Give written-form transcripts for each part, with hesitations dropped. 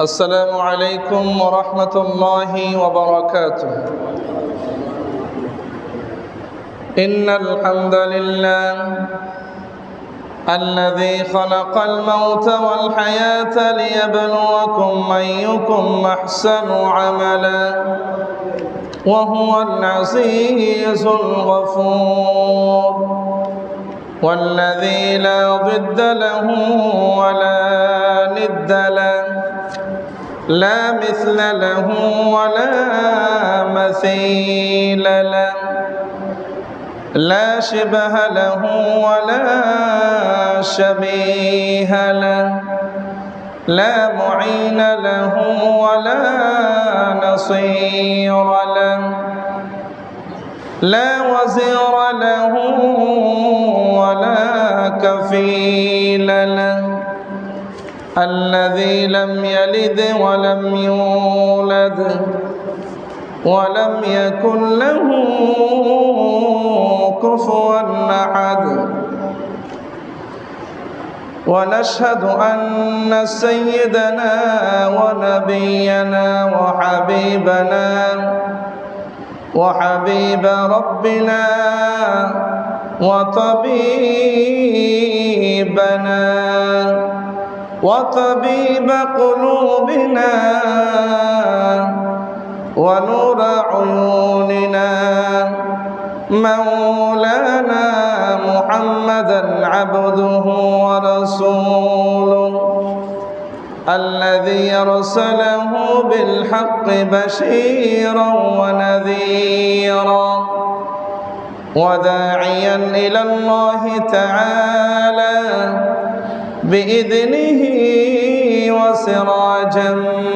السلام عليكم ورحمة الله وبركاته. إن الحمد لله الذي خلق الموت والحياة ليبلوكم أيكم أحسن عملا وهو العزيز الغفور والذي لا ضد له ولا ند له لا مثل له ولا مثيل له لا شبه له ولا شبيه له لا معين له ولا نصير له لا وزير له ولا كفيل له الذي لم يلد ولم يولد ولم يكن له كفوا أحد ونشهد أن سيدنا ونبينا وحبيب ربنا وطبيب قلوبنا ونور عيوننا مولانا محمدا عبده ورسوله الذي أرسله بالحق بشيرا ونذيرا وداعيا إلى الله تعالى بإذنه وسراجا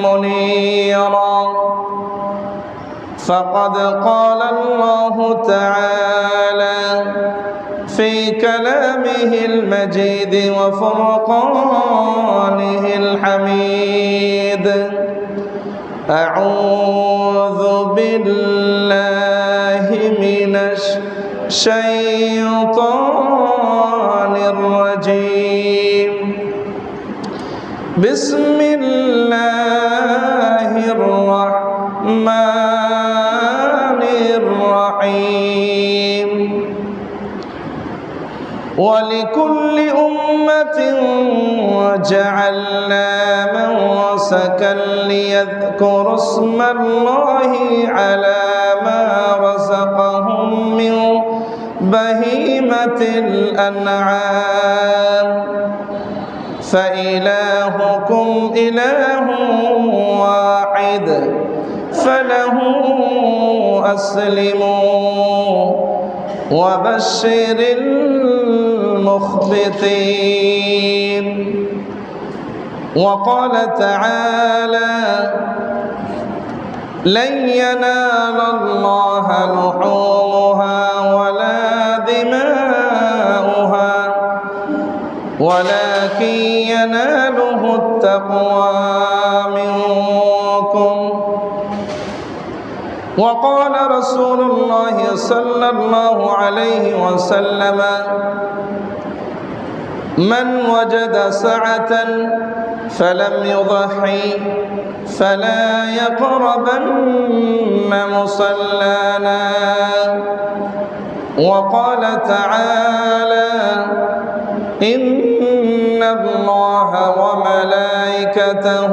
منيرا فقد قال الله تعالى في كلامه المجيد وفرقانه الحميد أعوذ بالله من الشيطان الرجيم بسم الله الرحمن الرحيم ولكل أمة جعلنا منسكا ليذكروا اسم الله على ما رزقهم من بهيمة الأنعام فإلهكم إله واحد فله أسلموا وبشر المخبتين وقال تعالى لن ينال الله لحومها ولا دماؤها ولكن يناله التقوى منكم وقال رسول الله صلى الله عليه وسلم من وجد سعة فلم يضحي فلا يقربن مصلانا وقال تعالى إن الله وملائكته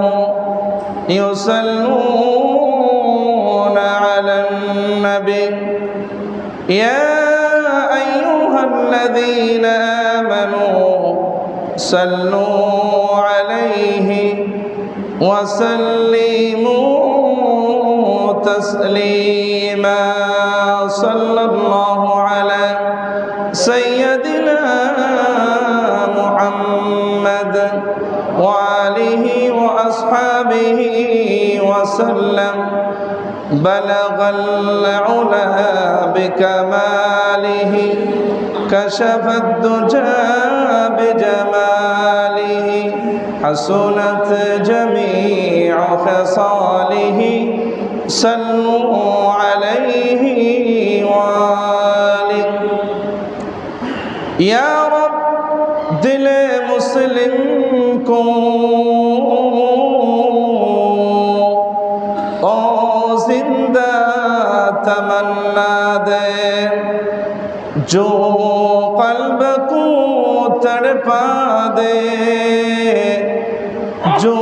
يصلون على النبي يا أيها الذين آمنوا صلوا عليه وسلموا تسليما صلى الله على سيدنا محمد وآله وأصحابه وسلم بلغ العلا بكماله كشف الدجى بجماله حسنت جميع خصاله صلوا عليه وآله يا رب दिल मुस्लिम को जिंदा तमन्ना दे, जो कल्ब को तड़पा दे, जो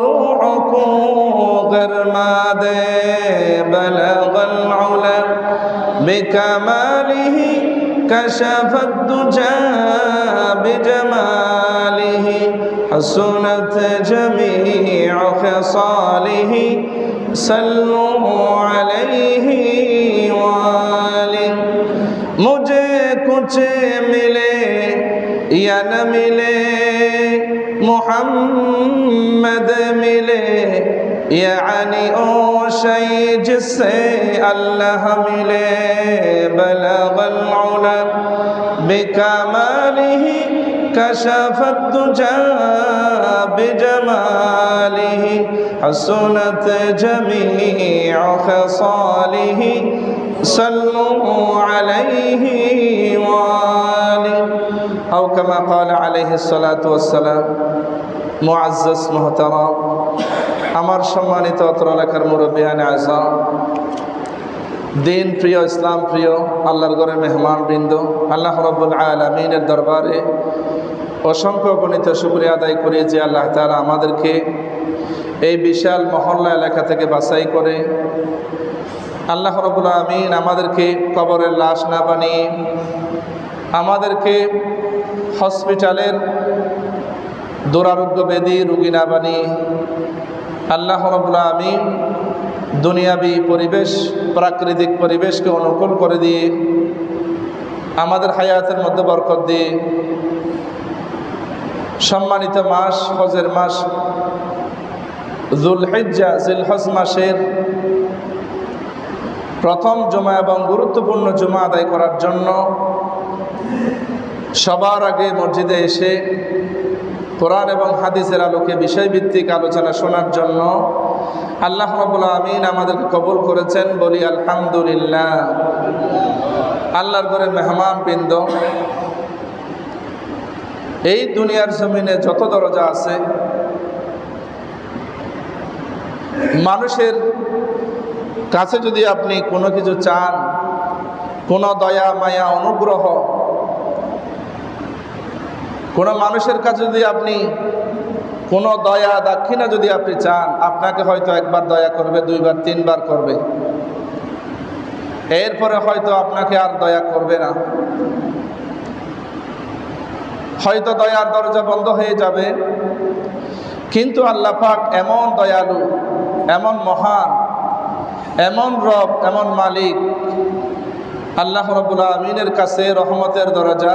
रूह को गरमा दे। बलगल उला बिकमालिही कशफत दुजा बिजमालिही, हसनत जमीअ खसालिही, सल्लु अलैहि वालिहि। मुझे कुछ मिले या न मिले, मुहम्मद मिले, यानी ओ शय जिससे अल्लाह मिले। बलगल उला बिकमालिही कशफत दुजा बिजमालिही, हसनत जमीअ खसालिही, सल्लु अलैहि वालिहि। औ कमा क़ाल अलैहिस्सलातु वस्सलाम। मुअज़्ज़ज़ मुहतरम, আমার সম্মানিত অত্র এলাকার মুরব্বিয়ান আযম, দিন প্রিয়, ইসলাম প্রিয়, আল্লাহর ঘরে মেহমান বৃন্দ, আল্লাহ রাব্বুল আলামিনের দরবারে অসংখ্য গণিত শুকরিয়া আদায় করি যে আল্লাহ তাআলা আমাদেরকে এই বিশাল মহল্লা এলাকা থেকে বাছাই করে আল্লাহ রাব্বুল আলামিন আমাদেরকে কবরের লাশ না বানিয়ে, আমাদেরকে হসপিটালের দুরারোগ্য ব্যাধি রোগী না বানিয়ে, আল্লাহ রাব্বুল আলামিন দুনিয়াবি পরিবেশ, প্রাকৃতিক পরিবেশকে অনুকূল করে দিয়ে আমাদের হায়াতের মধ্যে বরকত দিয়ে সম্মানিত মাস, হজের মাস যুলহিজ্জা, জিলহজ মাসের প্রথম জুমা এবং গুরুত্বপূর্ণ জুমা আদায় করার জন্য সবার আগে মসজিদে এসে কোরআন এবং হাদিসের আলোকে বিষয়ভিত্তিক আলোচনা শোনার জন্য আল্লাহ রাব্বুল আলামিন আমাদেরকে কবুল করেছেন। বলি আলহামদুলিল্লাহ। আল্লাহর ঘরে মেহমান বৃন্দ, এই দুনিয়ার জমিনে যত দরজা আছে, মানুষের কাছে যদি আপনি কোনো কিছু চান, কোনো দয়া মায়া অনুগ্রহ, কোনো মানুষের কাছে যদি আপনি কোনো দয়া দাক্ষিণা যদি আপনি চান, আপনাকে হয়তো একবার দয়া করবে, দুইবার তিনবার করবে, এরপরে হয়তো আপনাকে আর দয়া করবে না। হয়তো দয়ার দরজা বন্ধ হয়ে যাবে। কিন্তু আল্লাহ পাক এমন দয়ালু, এমন মহান, এমন রব, এমন মালিক, আল্লাহ রাব্বুল আলামিনের কাছে রহমতের দরজা,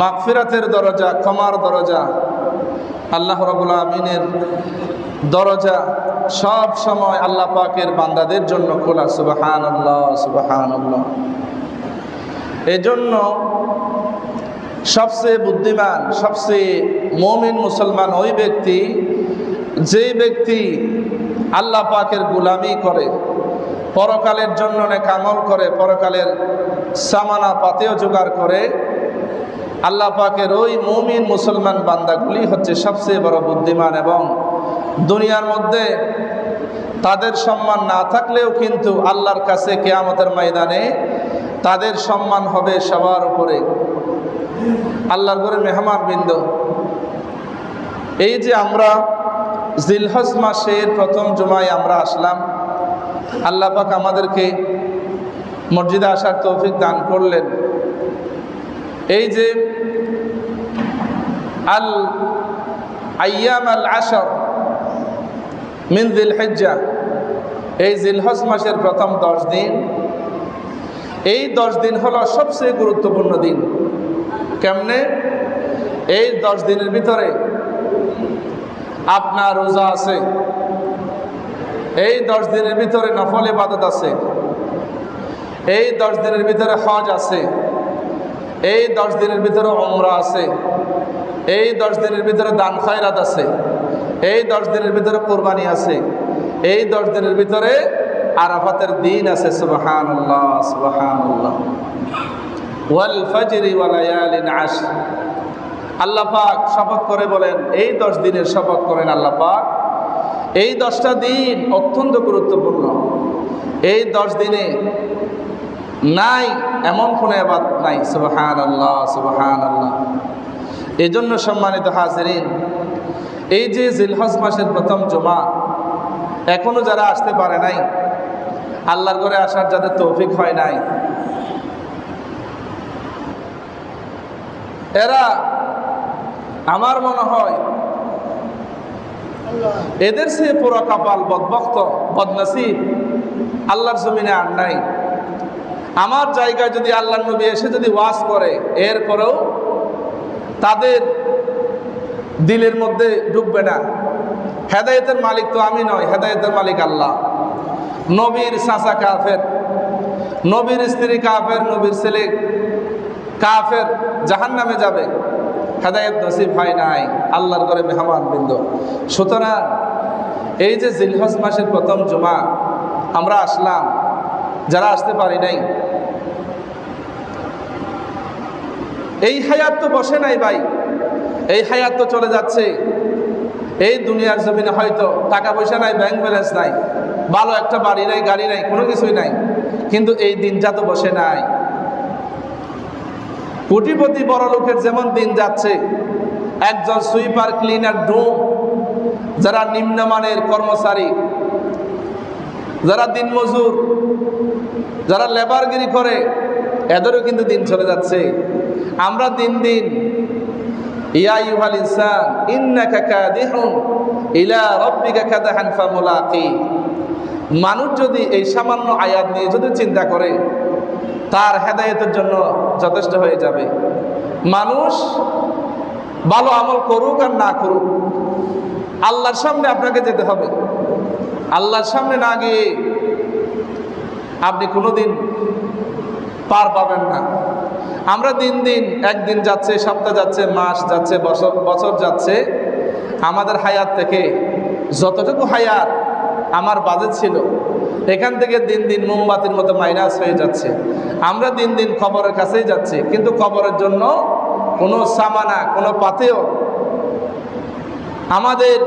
মাগফিরাতের দরজা, ক্ষমার দরজা, আল্লাহ রাব্বুল আলামিনের দরজা সব সময় আল্লাহ পাকের বান্দাদের জন্য খোলা। সুবহানাল্লাহ, সুবহানাল্লাহ। এজন্য সবচেয়ে বুদ্ধিমান, সবচেয়ে মুমিন মুসলমান ওই ব্যক্তি, যে ব্যক্তি আল্লাহ পাকের গোলামি করে, পরকালের জন্য নেক আমল করে, পরকালের সামানা পাতেও জোগাড় করে। আল্লাহ পাকের ওই মুমিন মুসলমান বান্দাগুলি হচ্ছে সবচেয়ে বড় বুদ্ধিমান, এবং দুনিয়ার মধ্যে তাদের সম্মান না থাকলেও কিন্তু আল্লাহর কাছে কিয়ামতের ময়দানে তাদের সম্মান হবে সবার উপরে। আল্লাহর ঘরে মেহমান বৃন্দ, এই যে আমরা জিলহজ মাসের প্রথম জুমায় আমরা আসলাম, আল্লাহ পাক আমাদেরকে মসজিদে আসার তৌফিক দান করলেন। এই যে আল আইয়াম আল আশর মিন জিলহিজ্জা, এই জিলহজ মাসের প্রথম 10 দিন, এই 10 দিন হলো সবচেয়ে গুরুত্বপূর্ণ দিন। কেমনে? এই 10 দিনের ভিতরে আপনার রোজা আছে, এই 10 দিনের ভিতরে নফল ইবাদত আছে, এই 10 দিনের ভিতরে হজ আছে, এই 10 দিনের ভিতরে উমরা আছে, এই 10 দিনের ভিতরে দান খয়রাত আছে, এই 10 দিনের ভিতরে কুরবানি আছে, এই 10 দিনের ভিতরে আরাফাতের দিন আছে। সুবহানাল্লাহ, সুবহানাল্লাহ। ওয়াল ফাজরি ওয়া লায়ালিন আশর, আল্লাহ পাক শপথ করে বলেন, এই 10 দিনের শপথ করেন আল্লাহ পাক, এই 10টা দিন অত্যন্ত গুরুত্বপূর্ণ। এই 10 দিনে নাই এমন কোনো ইবাদত নাই। সুবহানাল্লাহ, সুবহানাল্লাহ। এই জন্য সম্মানিত হাজিরিন, এই যে জিলহজ মাসের প্রথম জুমা, এখনো যারা আসতে পারে নাই, আল্লাহর ঘরে আসার যাদের তৌফিক হয় নাই, এরা আমার মনে হয় এদের সে পুরো কপাল বদবক্ত বদনসিব আল্লাহর জমিনে আর নাই। আমার জায়গায় যদি আল্লাহর নবী এসে যদি ওয়াজ করে, এরপরেও তাদের দিলের মধ্যে ঢুকবে না। হেদায়েতের মালিক তো আমি নয়, হেদায়েতের মালিক আল্লাহ। নবীর চাচা কাফের, নবীর স্ত্রী কাফের, নবীর ছেলে কাফের, জাহান্নামে যাবে। হেদায়েত নসিব হয় নাই, আল্লাহর ঘরে মেহমান বৃন্দ। সুতরাং এই যে জিলহজ মাসের প্রথম জুমা আমরা আসলাম, যারা আসতে পারি নাই, এই হায়াত তো বসে নাই ভাই, এই হায়াত তো চলে যাচ্ছে। এই দুনিয়ার জমিনে হয়তো টাকা পয়সা নাই, ব্যাংক ব্যালেন্স নাই, ভালো একটা বাড়ি নাই, গাড়ি নাই, কোনো কিছুই নাই, কিন্তু এই দিনটা তো বসে নাই। কোটিপতি বড় লোকের যেমন দিন যাচ্ছে, একজন সুইপার, ক্লিনার, ডুম, যারা নিম্নমানের কর্মচারী, যারা দিনমজুর, যারা লেবারগিরি করে, এদেরও কিন্তু দিন চলে যাচ্ছে। আমরা দিন দিন ইয়া আইয়ুহাল ইনসান ইন্নাকা কাদিহুন ইলা রাব্বিকা কাদহান ফামুলাকি। মানুষ যদি এই সামান্য আয়াত নিয়ে যদি চিন্তা করে, তার হেদায়েতের জন্য যথেষ্ট হয়ে যাবে। মানুষ ভালো আমল করুক আর না করুক, আল্লাহর সামনে আপনাকে যেতে হবে। আল্লাহর সামনে না গিয়ে আপনি কোনোদিন পার পাবেন না। আমরা দিন দিন, একদিন যাচ্ছে, সপ্তাহ যাচ্ছে, মাস যাচ্ছে, বছর যাচ্ছে, আমাদের হায়াত থেকে যতটুকু হায়াত আমার বাজেট ছিল, এখান থেকে দিন দিন মোমবাতির মতো মাইনাস হয়ে যাচ্ছে। আমরা দিন দিন কবরের কাছেই যাচ্ছি, কিন্তু কবরের জন্য কোনো সামানা, কোনো পাতেও আমাদের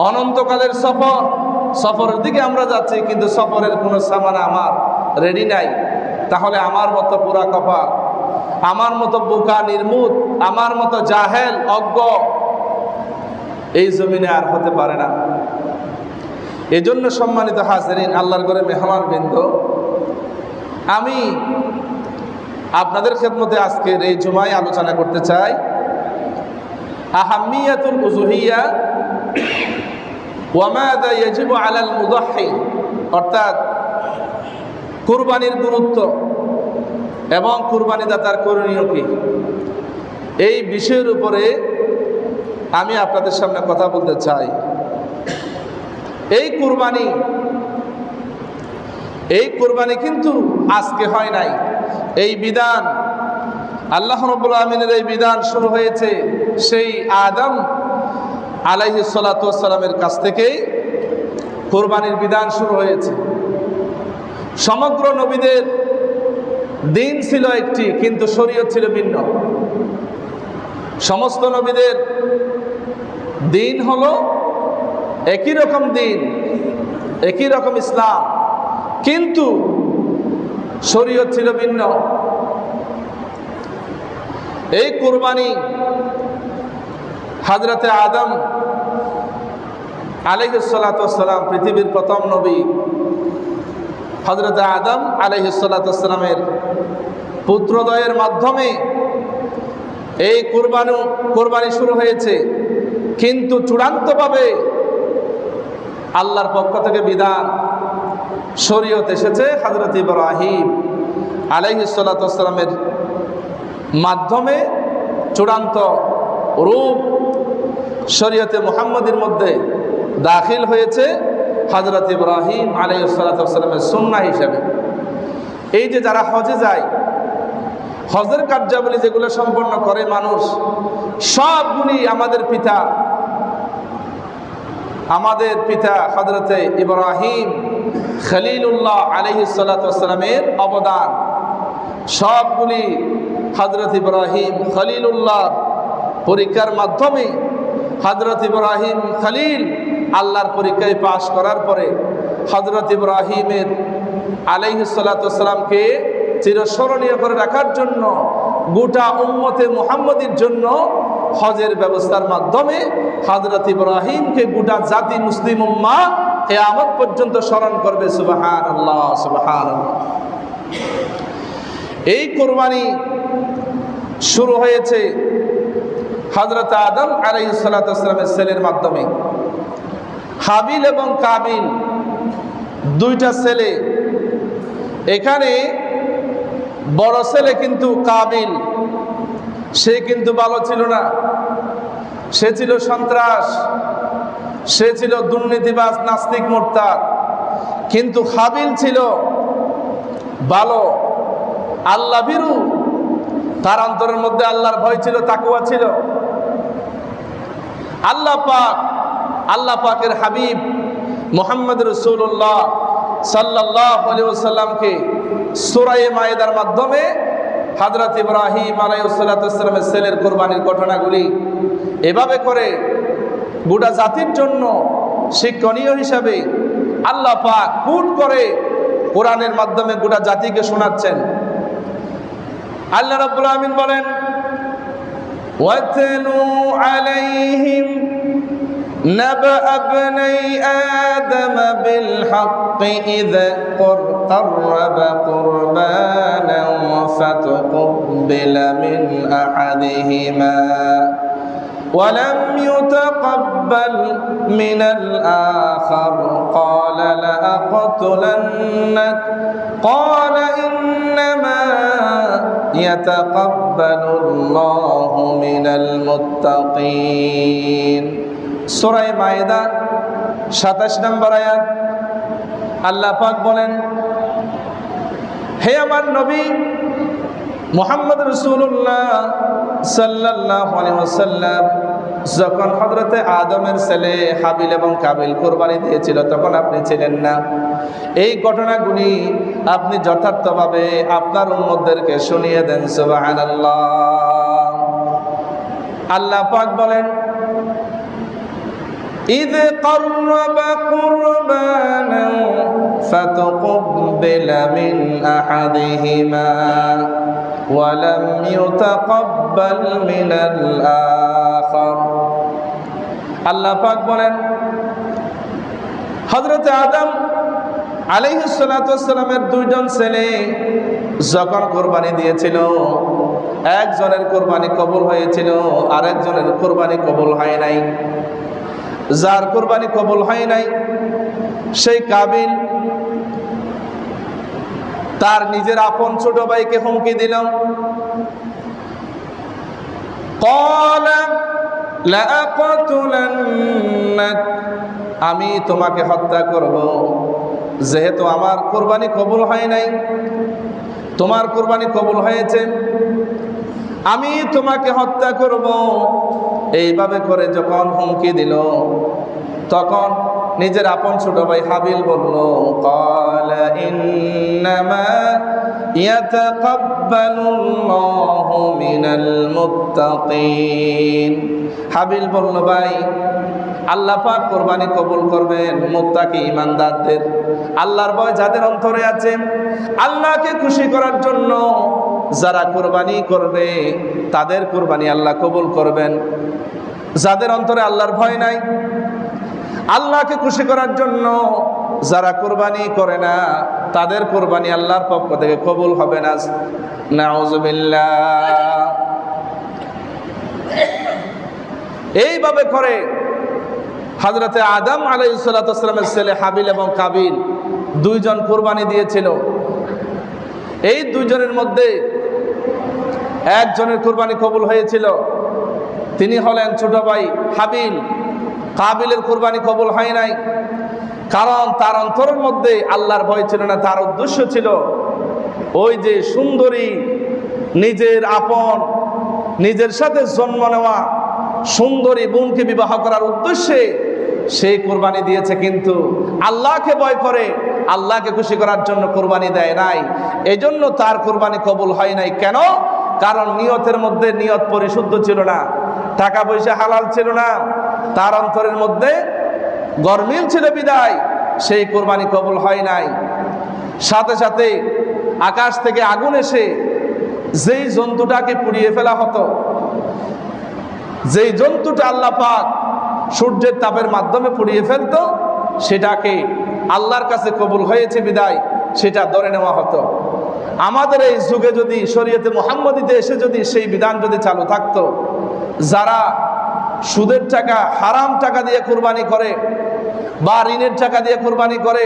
অনন্তকালের সফরের দিকে আমরা যাচ্ছি, কিন্তু সফরের কোনো সামানা আমার রেডি নাই। তাহলে আমার মতো পুরা কপাল, আমার মতো বোকা নির্মুত, আমার মতো জাহেল অজ্ঞ এই জমিনে আর হতে পারে না। এজন্য সম্মানিত হাজিরিন, আল্লাহর ঘরে মেহমান বৃন্দ, আমি আপনাদের খেদমতে আজকের এই জুমায় আলোচনা করতে চাই আহাম্মিয়াতুল উযুহিয়া ওয়া মাযা ইয়াজিবু আলাল মুযাহহি, অর্থাৎ কুরবানির গুরুত্ব এবং কুরবানি দাতার করণীয় কি, এই বিষয়ের উপরে আমি আপনাদের সামনে কথা বলতে চাই। এই কুরবানি কিন্তু আজকে হয় নাই। এই বিধান আল্লাহ রাব্বুল আমিনের এই বিধান শুরু হয়েছে সেই আদম আলাইহিস সালাতু ওয়াস সালামের কাছ থেকেই কুরবানির বিধান শুরু হয়েছে। সমগ্র নবীদের দিন ছিল একটি, কিন্তু শরীয়ত ছিল ভিন্ন। সমস্ত নবীদের দিন হলো একই রকম দিন, একই রকম ইসলাম, কিন্তু শরীয়ত ছিল ভিন্ন। এই কুরবানি হযরতে আদম আলাইহিস সালাতু ওয়াস সালাম, পৃথিবীর প্রথম নবী হযরতে আদম আলাইহিস সালাতু ওয়াস সালামের পুত্রদ্বয়ের মাধ্যমে এই কুরবানি শুরু হয়েছে, কিন্তু চূড়ান্তভাবে আল্লাহর পক্ষ থেকে বিধান শরীয়ত এসেছে হযরত ইব্রাহিম আলাইহিস সালাতু ওয়াস সালামের মাধ্যমে। চূড়ান্ত রূপ শরীয়তে মুহাম্মদীর মধ্যে দাখিল হয়েছে হযরত ইব্রাহিম আলাইহিস সালাতু ওয়াস সালামের সুন্নাহ হিসেবে। এই যে যারা হজে যায়, হজের কার্যাবলী যেগুলো সম্পন্ন করে মানুষ, সবগুলি আমাদের পিতা হযরতে ইব্রাহিম খলিলুল্লাহ আলাইহিস সালাতু ওয়াস সালামের অবদান। সবগুলি হযরত ইব্রাহিম খলিলুল্লাহ পরীক্ষার মাধ্যমে হযরত ইব্রাহিম খলিল আল্লাহর পরীক্ষায় পাশ করার পরে হযরত ইব্রাহিমের আলাইহিস সালাতু ওয়াস সালামকে চিরস্মরণীয় করে রাখার জন্য গোটা উম্মতে মুহাম্মদীর জন্য হজের ব্যবস্থার মাধ্যমে হযরত ইব্রাহিমকে গোটা জাতি মুসলিম উম্মাহ কিয়ামত পর্যন্ত স্মরণ করবে। সুবহানাল্লাহ, সুবহানাল্লাহ। এই কুরবানি শুরু হয়েছে হযরত আদম আলাইহিস সালাতু ওয়াস সালামের ছেলের মাধ্যমে। হাবিল এবং কাবিল দুইটা ছেলে। এখানে বড় ছেলে কিন্তু কাবিল, সে কিন্তু ভালো ছিল না, সে ছিল সন্ত্রাস, সে ছিল দুর্নীতিবাজ, নাস্তিক, মুরতাদ। কিন্তু হাবিল ছিল ভালো, আল্লাহ ভীরু, তার অন্তরের মধ্যে আল্লাহর ভয় ছিল, তাকওয়া ছিল। আল্লাহ পাকের হাবিব মুহাম্মদ রাসূলুল্লাহ সাল্লাল্লাহু আলাইহি ওয়াসাল্লামকে সূরা মায়েদার মাধ্যমে হযরত ইব্রাহিম আলাইহিস সালাতু ওয়াস সালামের ছেলের কুরবানির ঘটনাগুলি এভাবে করে গোটা জাতির জন্য শিক্ষণীয় হিসাবে আল্লাহ পাক কুট করে কোরআনের মাধ্যমে গোটা জাতিকে শোনাচ্ছেন। আল্লাহ রাব্বুল আমিন বলেন, ওয়াতলু আলাইহিম নাবা ইবনাই আদম বিল হক ইযা قربا قربانا فتقبل من أحدهما ولم يتقبل من الآخر قال لأقتلنك قال إنما يتقبل الله من المتقين। সূরা মায়েদা 27 নম্বর আয়াত। আল্লাহ পাক বলেন, হে আমার নবী মুহাম্মদ রাসূলুল্লাহ সাল্লাল্লাহু আলাইহি ওয়াসাল্লাম যখন হযরতে আদমের ছেলে হাবিল এবং কাবিল কুরবানি দিয়েছিল তখন আপনি ছিলেন না। এই ঘটনাগুলি আপনি যথার্থভাবে আপনার উম্মতদেরকে শুনিয়ে দেন। সুবহানাল্লাহ। আল্লাহ পাক বলেন, إذ قرب قربانا فتقبل من أحدهما ولم يتقبل من الآخر। আল্লাহ পাক বলেন, হযরত আদম আলাইহিস সালাতু ওয়াস সালামের দুইজন ছেলে যখন কুরবানি দিয়েছিল, একজনের কুরবানি কবুল হয়েছিল, আরেকজনের কুরবানি কবুল হয় নাই। যার কুরবানি কবুল হয় নাই সেই কাবিল তার নিজের আপন ছোট ভাইকে হুমকি দিল, ক্বালা লাআকতুলান্নাক, আমি তোমাকে হত্যা করব, যেহেতু আমার কুরবানি কবুল হয় নাই, তোমার কুরবানি কবুল হয়েছে, আমি তোমাকে হত্যা করব। এইভাবে করে যখন হুমকি দিল তখন নিজের আপন ছোট ভাই হাবিল বলল, ক্বালা ইন্নামা ইয়াতাকাব্বালুল্লাহু মিনাল মুত্তাকিন। হাবিল বলল, ভাই আল্লাহ পাক কুরবানি কবুল করবেন মুত্তাকি ঈমানদারদের, আল্লাহর ভয় যাদের অন্তরে আছে, আল্লাহকে খুশি করার জন্য যারা কুরবানি করবে তাদের কুরবানি আল্লাহ কবুল করবেন। যাদের অন্তরে আল্লাহর ভয় নাই, আল্লাহকে খুশি করার জন্য যারা কুরবানি করে না, তাদের কুরবানি আল্লাহর পক্ষ থেকে কবুল হবে না। নাউযুবিল্লাহ। এইভাবে করে হযরতে আদম আলাইহিস সালাতু ওয়াস সালামের ছেলে হাবিল এবং কাবিল দুইজন কুরবানি দিয়েছিল। এই দুইজনের মধ্যে একজনের কুরবানি কবুল হয়েছিল, তিনি হলেন ছোট ভাই হাবিল। কাবিলের কুরবানি কবুল হয় নাই, কারণ তার অন্তরের মধ্যে আল্লাহর ভয় ছিল না। তার উদ্দেশ্য ছিল ওই যে সুন্দরী, নিজের আপন, নিজের সাথে জন্ম নেওয়া সুন্দরী বোনকে বিবাহ করার উদ্দেশ্যে সেই কুরবানি দিয়েছে, কিন্তু আল্লাহকে ভয় করে, আল্লাহকে খুশি করার জন্য কুরবানি দেয় নাই। এজন্য তার কুরবানি কবুল হয় নাই। কেন? কারণ নিয়তের মধ্যে নিয়ত পরিশুদ্ধ ছিল না, টাকা পয়সা হালাল ছিল না, তার অন্তরের মধ্যে গরমিল ছিল বিদায় সেই কোরবানি কবুল হয় নাই। সাথে সাথে আকাশ থেকে আগুন এসে যেই জন্তুটাকে পুড়িয়ে ফেলা হতো, যেই জন্তুটা আল্লাহ পাক সূর্যের তাপের মাধ্যমে পুড়িয়ে ফেলতো, সেটাকে আল্লাহর কাছে কবুল হয়েছে বিদায় সেটা ধরে নেওয়া হতো। আমাদের এই যুগে যদি শরীয়তে মুহাম্মদীতে এসে যদি সেই বিধান যদি চালু থাকতো, যারা সুদের টাকা হারাম টাকা দিয়ে কুরবানি করে বা ঋণের টাকা দিয়ে কুরবানি করে,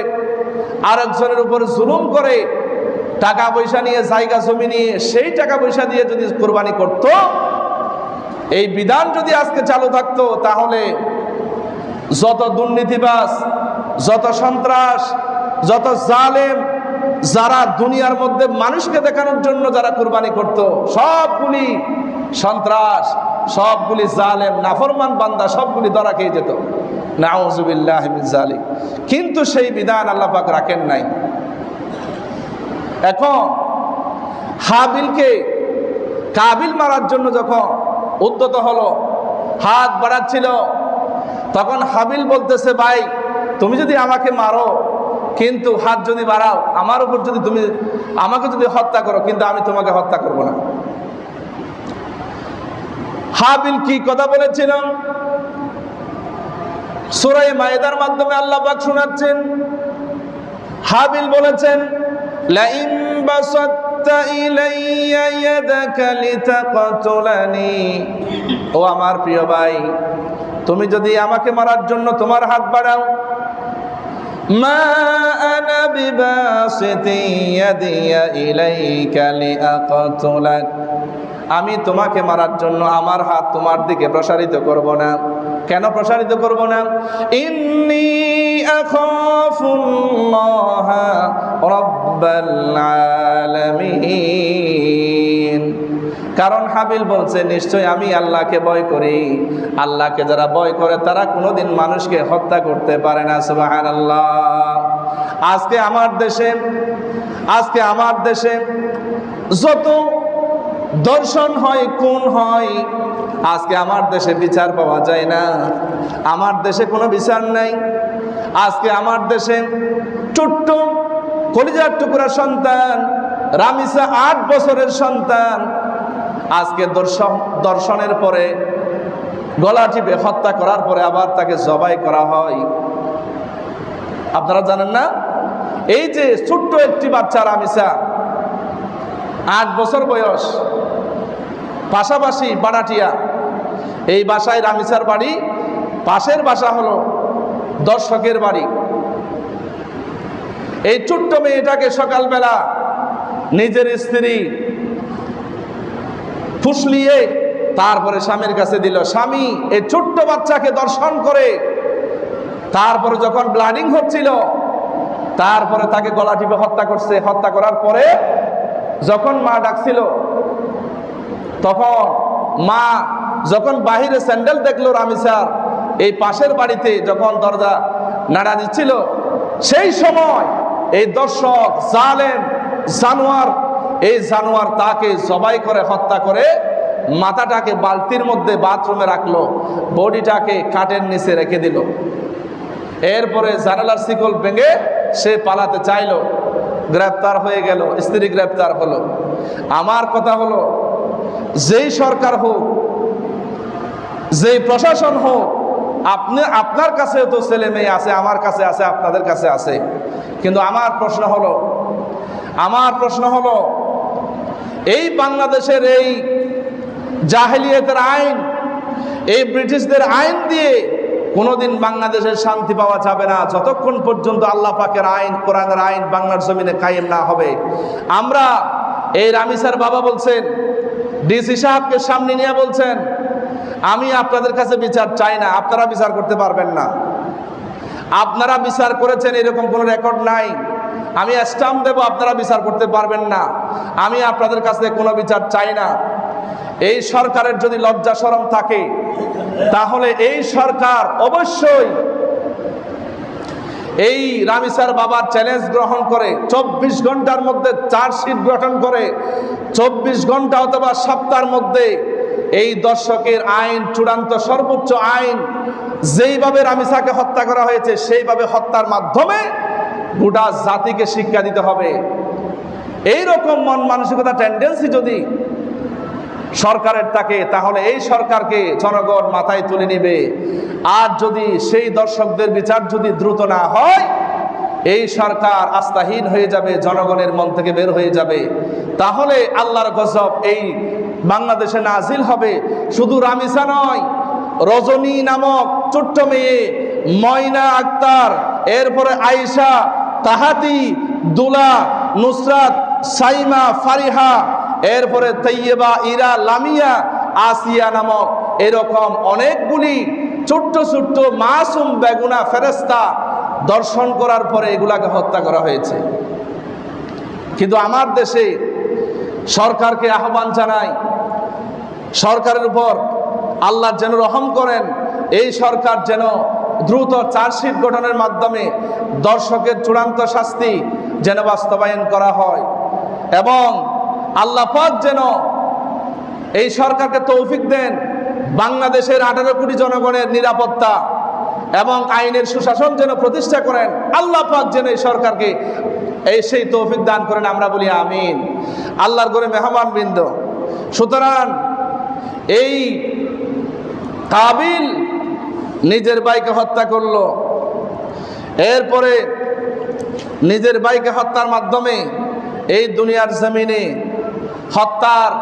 আরেকজনের উপর জুলুম করে, টাকা পয়সা নিয়ে জায়গা জমি নিয়ে সেই টাকা পয়সা দিয়ে যদি কুরবানি করত, এই বিধান যদি আজকে চালু থাকতো, তাহলে যত দুর্নীতিবাজ, যত সন্ত্রাস, যত জালেম, যারা দুনিয়ার মধ্যে মানুষকে দেখানোর জন্য যারা কুরবানি করত, সবগুলি সন্ত্রাস, সবগুলি জালেম নাফরমান বান্দা সবগুলি ধরা খেয়ে যেত। নাউযুবিল্লাহি মিন যালিক। কিন্তু সেই বিধান আল্লাহ পাক রাখেন নাই। এখন হাবিলকে কাবিল মারার জন্য যখন উদ্যত হলো, হাত বাড়াচ্ছিল, তখন হাবিল বলতেছে, ভাই তুমি যদি আমাকে মারো, কিন্তু হাত যদি বাড়াও, আমার উপর যদি তুমি আমাকে যদি হত্যা করো, কিন্তু আমি তোমাকে হত্যা করব না। হাবিল কি কথা বলেছিল? সূরা মায়েদার মাধ্যমে আল্লাহ পাক শোনাচ্ছেন। হাবিল বলেছেন, লাইন বাসাত্তা ইলাইয়া ইয়াদাকা লিতাকতুলানি, ও আমার প্রিয় ভাই, তুমি যদি আমাকে মারার জন্য তোমার হাত বাড়াও, মা আনা বিবাসিতি ইয়াদিয়া ইলাইকা লিআকতুলাক, আমি তোমাকে মারার জন্য আমার হাত তোমার দিকে প্রসারিত করব না। কেন প্রসারিত করব না? ইন্নী আখাফুল্লাহ রাব্বাল আলামিন। কারণ হাবিল বলছে, নিশ্চয় আমি আল্লাহকে ভয় করি। আল্লাহকে যারা ভয় করে তারা কোনোদিন মানুষকে হত্যা করতে পারে না। সুবহানাল্লাহ। আজকে আমার দেশে যত দর্শন হয়, খুন হয়, আজকে আমার দেশে বিচার পাওয়া যায় না। আমার দেশে কোনো বিচার নাই। আজকে আমার দেশে ছোট্ট কলিজার টুকরা সন্তান রামিসা 8 বছরের সন্তান, আজকে দর্শনের পরে গলা টিপে হত্যা করার পরে আবার তাকে জবাই করা হয়। আপনারা জানেন না? এই যে ছোট্ট একটি বাচ্চা রামিসা, 8 বছর বয়স, পাশাপাশি বাড়াটিয়া, এই বাসায় রামিসার বাড়ি, পাশের বাসা হলো দর্শকের বাড়ি। এই ছোট্ট মেয়েটাকে সকালবেলা নিজের স্ত্রী ফুসলিয়ে তারপরে স্বামীর কাছে দিল। স্বামী এই ছোট্ট বাচ্চাকে দর্শন করে, তারপরে যখন ব্লাডিং হচ্ছিল, তারপরে তাকে গলা টিপে হত্যা করছে। হত্যা করার পরে যখন মা ডাকছিল, তখন মা যখন বাহিরে স্যান্ডেল দেখলো রামিসার, এই পাশের বাড়িতে যখন দরজা নাড়া দিচ্ছিল, সেই সময় এই দর্শক জালেম জানোয়ার, এই জানোয়ার তাকে জবাই করে হত্যা করে মাথাটাকে বালতির মধ্যে বাথরুমে রাখলো, বডিটাকে কাঠের নিচে রেখে দিল। এরপরে জানালার শিকল ভেঙে সে পালাতে চাইলো, গ্রেপ্তার হয়ে গেল, স্ত্রী গ্রেপ্তার হলো। আমার কথা হলো, যেই সরকার হোক, যেই প্রশাসন হোক, আপনার কাছেও তো ছেলে মেয়ে আছে, আমার কাছে আছে, আপনাদের কাছে আছে, কিন্তু আমার প্রশ্ন হলো এই বাংলাদেশের এই জাহেলিয়াতের আইন, এই ব্রিটিশদের আইন দিয়ে কোনোদিন বাংলাদেশের শান্তি পাওয়া যাবে না যতক্ষণ পর্যন্ত আল্লাহ পাকের আইন, কোরআনের আইন বাংলার জমিনে কায়েম না হবে। আমরা এই রামিসার বাবা বলছেন, ডিসি সাহেবকে সামনে নিয়ে বলছেন, আমি আপনাদের কাছে বিচার চাই না, আপনারা বিচার করতে পারবেন না, আপনারা বিচার করেছেন এরকম কোনো রেকর্ড নাই, আমি স্ট্যাম্প দেব, আপনারা বিচার করতে পারবেন না, আমি আপনাদের কাছে কোনো বিচার চাই না। এই সরকারের যদি লজ্জা শরম থাকে, তাহলে এই সরকার অবশ্যই এই রামিসার বাবার চ্যালেঞ্জ গ্রহণ করে 24 ঘন্টার মধ্যে চার্জশিট গঠন করে 24 ঘন্টা অথবা সপ্তাহের মধ্যে এই দর্শকের আইন চূড়ান্ত সর্বোচ্চ আইন, যেইভাবে রামিসাকে হত্যা করা হয়েছে সেইভাবে হত্যার মাধ্যমে গোটা জাতিকে শিক্ষা দিতে হবে। এইরকম মন মানসিকতা টেন্ডেন্সি যদি সরকারের থাকে, তাহলে এই সরকারকে জনগণ মাথায় তুলে নেবে। আর যদি সেই দর্শকদের বিচার যদি দ্রুত না হয়, এই সরকার আস্থাহীন হয়ে যাবে, জনগণের মন থেকে বের হয়ে যাবে। তাহলে আল্লাহর গজব এই বাংলাদেশে নাজিল হবে। শুধু রামিসা নয়, রজনী নামক ছোট্ট মেয়ে, ময়না আক্তার, এরপরে আয়েশা, তাহাতি, দুলা, নুসরাত, সাইমা, ফারিহা, এরপরে তৈয়বা, ইরা, লামিয়া, আসিয়া নামক এরকম অনেকগুলি ছোট্ট ছোট্ট মাসুম বেগুনা ফেরেশতা দর্শন করার পরে এগুলাকে হত্যা করা হয়েছে। কিন্তু আমার দেশে সরকারকে আহ্বান জানাই, সরকারের উপর আল্লাহ যেন রহম করেন। এই সরকার যেন দ্রুত চার্জশিট গঠনের মাধ্যমে দর্শকের চূড়ান্ত শাস্তি যেন বাস্তবায়ন করা হয়, এবং আল্লাহ পাক যেন এই সরকারকে তৌফিক দেন বাংলাদেশের 18 কোটি জনগণের নিরাপত্তা এবং আইনের সুশাসন যেন প্রতিষ্ঠা করেন। আল্লাহ পাক যেন এই সরকারকে সেই তৌফিক দান করেন, আমরা বলি আমিন। আল্লাহর ঘরে মেহমান বৃন্দ, সুতরাং এই কাবিল নিজের ভাইকে হত্যা করলো, এরপরে নিজের ভাইকে হত্যার মাধ্যমে এই দুনিয়ার জমিনে হত্যার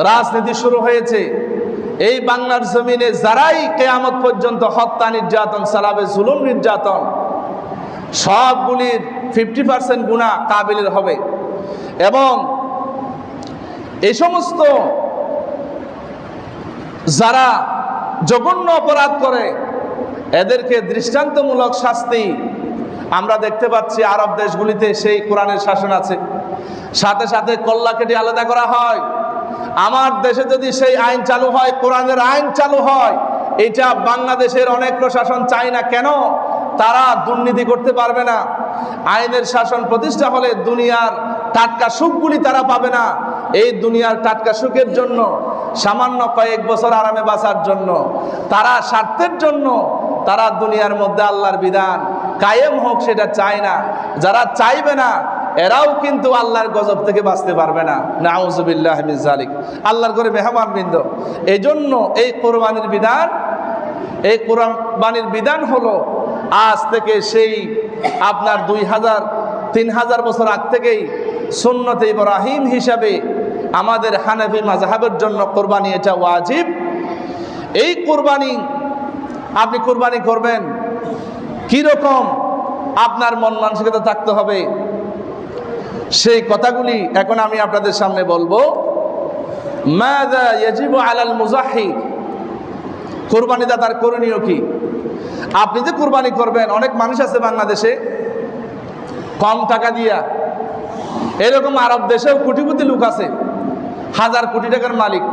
রাজনীতি শুরু হয়েছে। এই বাংলার জমিনে যারাই কিয়ামত পর্যন্ত হত্যা নির্যাতন চালাবে, জুলুম নির্যাতন, সবগুলির 50% গুনাহ কাবিলের হবে। এবং এই সমস্ত যারা জঘন্য অপরাধ করে এদেরকে দৃষ্টান্তমূলক শাস্তি আমরা দেখতে পাচ্ছি আরব দেশগুলিতে। সেই কোরআনের শাসন আছে, সাথে সাথে কল্লা কেটে আলাদা করা হয়। আমার দেশে যদি সেই আইন চালু হয়, কোরআনের আইন চালু হয়, এটা বাংলাদেশের অনেক প্রশাসন চায় না। কেন? তারা দুর্নীতি করতে পারবে না। আইনের শাসন প্রতিষ্ঠা হলে দুনিয়ার টাটকা সুখগুলি তারা পাবে না। এই দুনিয়ার টাটকা সুখের জন্য, সামান্য কয়েক বছর আরামে বাঁচার জন্য, তারা স্বার্থের জন্য তারা দুনিয়ার মধ্যে আল্লাহর বিধান কায়েম হোক সেটা চায় না। যারা চাইবে না এরাও কিন্তু আল্লাহর গজব থেকে বাঁচতে পারবে না। নাউজুবিল্লাহ মিন যালিক। আল্লাহর ঘরে মেহমানবৃন্দ, এই জন্য এই কোরবানির বিধান, এই কোরবানির বিধান হলো আজ থেকে সেই আপনার 2000-3000 বছর আগ থেকেই সুন্নতে ইব্রাহিম হিসাবে আমাদের হানাফি মাযহাবের জন্য কোরবানি এটা ওয়াজিব। এই কোরবানি আপনি কোরবানি করবেন কিরকম আপনার মন মানসিকতা থাকতে হবে, সেই কথাগুলি এখন আমি আপনাদের সামনে বলবো। মাযা ইয়াজিবু আলাল মুযাহি, কোরবানি দাতার করণীয় কি? আপনি যে কোরবানি করবেন, অনেক মানুষ আছে বাংলাদেশে কম টাকা দিয়া, এরকম আরব দেশেও কোটিপতি লোক আছে, 1000 কোটি টাকার মালিক,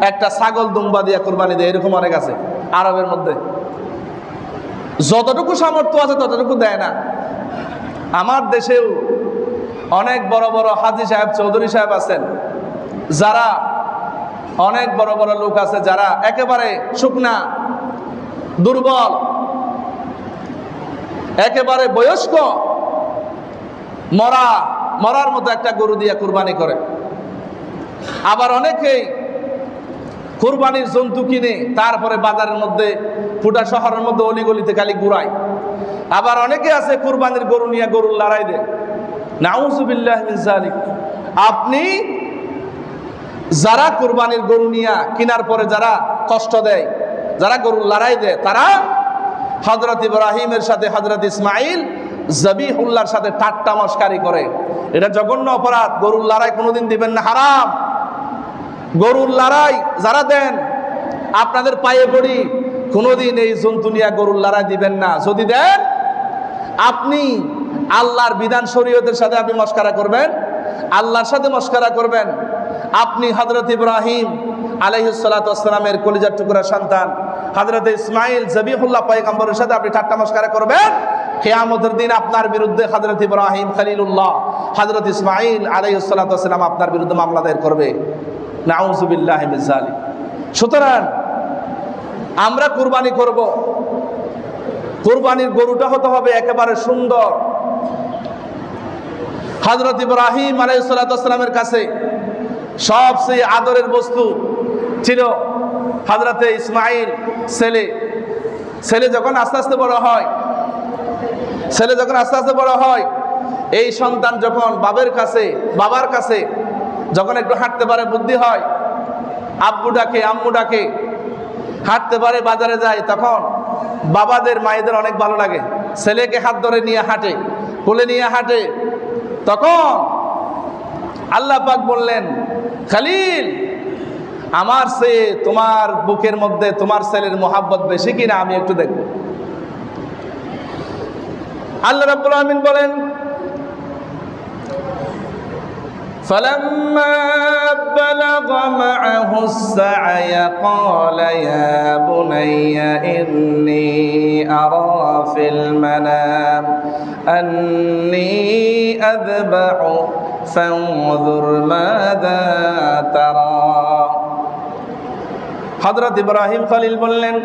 একটা ছাগল দুম্বা দিয়া কোরবানি দেয়, এরকম অনেক আছে আরবের মধ্যে। যতটুকু সামর্থ্য আছে ততটুকু দেয় না। আমার দেশেও অনেক বড় বড় হাজী সাহেব, চৌধুরী সাহেব আছেন, যারা অনেক বড় বড় লোক আছে, যারা একেবারে শুকনা, দুর্বল, একেবারে বয়স্ক, মরার মতো একটা গরু দিয়ে কুরবানি করে। আবার অনেকেই কুরবানির জন্তু কিনে তারপরে বাজারের মধ্যে, ফুটা শহরের মধ্যে অলিগলিতে খালি ঘুরায়। আবার অনেকে আছে কুরবানির গরু নিয়ে গরুর লড়াই দেয়। নাউজুবিল্লাহ মিন যালিক। আপনি যারা কুরবানির গরু নিয়ে কেনার পরে যারা কষ্ট দেয়, যারা গরুর লড়াই দেয়, তারা হযরত ইব্রাহিমের সাথে হযরত ইসমাইল জবিহুল্লাহর সাথে ঠাট্টা মশকারি করে। এটা জঘন্য অপরাধ। গরুর লড়াই কোনোদিন দিবেন না, হারাম। গরুর লড়াই যারা দেন, আপনাদের পায়ে পড়ি, কোনোদিন এই জন্তু নিয়ে গরুর লড়াই দিবেন না। যদি দেন, আপনি আল্লাহর বিধান শরীয়তের সাথে আপনি মশকারা করবেন, আল্লাহর সাথে মশকারা করবেন। আপনি হযরত ইব্রাহিম আলাইহিস সালাতু ওয়াস সালামের কলিজার টুকরা সন্তান হযরত ইসমাইল জবিহুল্লাহ পয়গম্বরের সাথে আপনি ঠাট্টা মশকারা করবেন, কিয়ামতের দিন আপনার বিরুদ্ধে হযরত ইব্রাহিম খলিলুল্লাহ, হযরত ইসমাইল আলাইহিস সালাতু ওয়াস সালাম আপনার বিরুদ্ধে মামলা দায়ের করবে। নাউজুবিল্লাহি মিন যালিক। সুতরাং আমরা কুরবানি করব, কুরবানির গরুটা হতে হবে একেবারে সুন্দর। হযরত ইব্রাহিম আলাইহিস সালামের কাছে সবচেয়ে আদরের বস্তু ছিল হযরতে ইসমাইল, ছেলে যখন আস্তে আস্তে বড় হয়, এই সন্তান যখন বাবার কাছে যখন একটু হাঁটতে পারে, বুদ্ধি হয়, আব্বু ডাকে আম্মু ডাকে, হাঁটতে পারে, বাজারে যায়, তখন বাবাদের মায়েদের অনেক ভালো লাগে। ছেলেকে হাত ধরে নিয়ে হাঁটে, কোলে নিয়ে হাঁটে। তখন আল্লাহ পাক বললেন, খলিল, আমার সে তোমার বুকের মধ্যে তোমার ছেলের মোহাব্বত বেশি কিনা আমি একটু দেখব। আল্লাহ রাব্বুল আলামিন বলেন, فلما بلغ معه السعي قال يا بني إني أرى في المنام أني أذبح فانظر ماذا ترى। হযরত ইব্রাহিম খলিল বললেন,